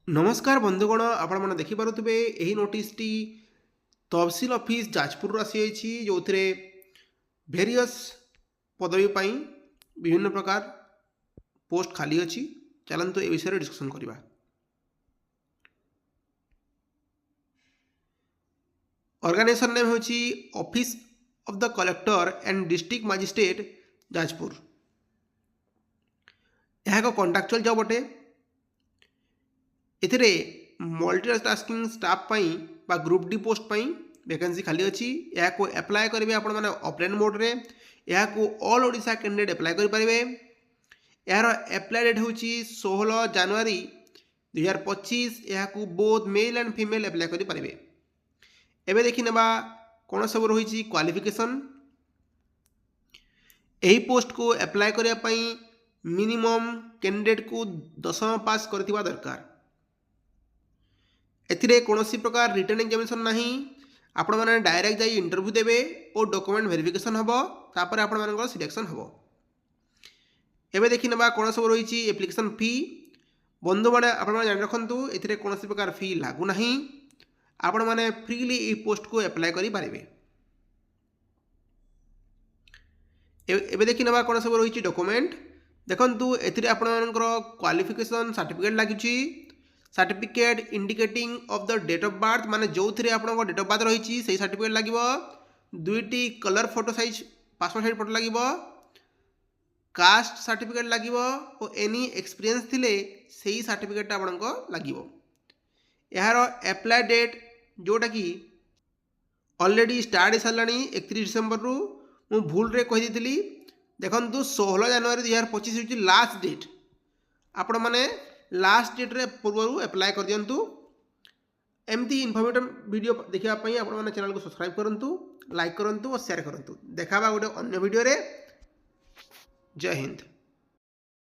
नमस्कार बंधुगण आपण मैंने देखिपे यही नोटिसटी तहसील ऑफिस जाजपुर आसी जो थे भेरियस पदवी पाई विभिन्न प्रकार पोस्ट खाली अच्छी चलतु ए विषय डिस्कसन करवा। ऑर्गेनाइजेशन नेम होची office of the collector and district magistrate Jajpur. यह एक कॉन्ट्रैक्चुअल जॉब अटे। एथिरे मल्टीटास्किंग स्टाफ पाई बा ग्रुप डी पोस्ट पाई वैकेंसी खाली अच्छी। या एप्लाय करेंगे आपण मैंने ऑफलाइन मोड रे। या ऑल ओडिशा कैंडिडेट एप्लाय करेंगे। यार एप्लाय डेट हूँ 16 जनवरी 2025। या both male and female apply करेंगे। एवं देखी ना कौन सब रही क्वालिफिकेशन। यही पोस्ट को एप्लाय करने मिनिमम कैंडिडेट को 10वीं पास करथिबा दरकार। एथिरे कौनसी प्रकार रिटर्न एग्जामिनेशन नहीं। आपण मैंने डायरेक्ट जाई इंटरव्यू देवे और डॉक्यूमेंट वेरिफिकेशन हम तापर आपण मानकर सिलेक्शन हम। एवं देखी ना कौन सब रही एप्लिकेशन फी। बंधु मैंने आपण जान रखु ए कौन प्रकार फी लागू ना। आपण मैंने फ्रीली ये पोस्ट को एप्लाय करेंगे। एवं देखी ना कौन सब रही डॉक्यूमेंट देखु ए क्वालिफिकेशन सर्टिफिकेट लगी। Certificate indicating of the date of birth माने जो थे आप डेट ऑफ बर्थ रही से सर्टिफिकेट लगे। दुईटी colour photo size passport size photo लगे। कास्ट सर्टिफिकेट लगे और एनी एक्सपीरियंस थिले से सर्टिफिकेट आपको लगे। यार एप्लाय डेट जोटा कि ऑलरेडी स्टार्ट हो सारा 31 डिसेम्बर रु मु भूल रे कही देखु 16 जनवरी 2025 हूँ लास्ट डेट। आपण मैंने लास्ट डेट रे पूर्व एप्लाय कर दिंतु। एमती इनफॉर्मेटिव वीडियो देखापी आप चैनल को सब्सक्राइब करूँ, लाइक करूँ और शेयर करूँ। देखा गोटे अन्य वीडियो रे। जय हिंद।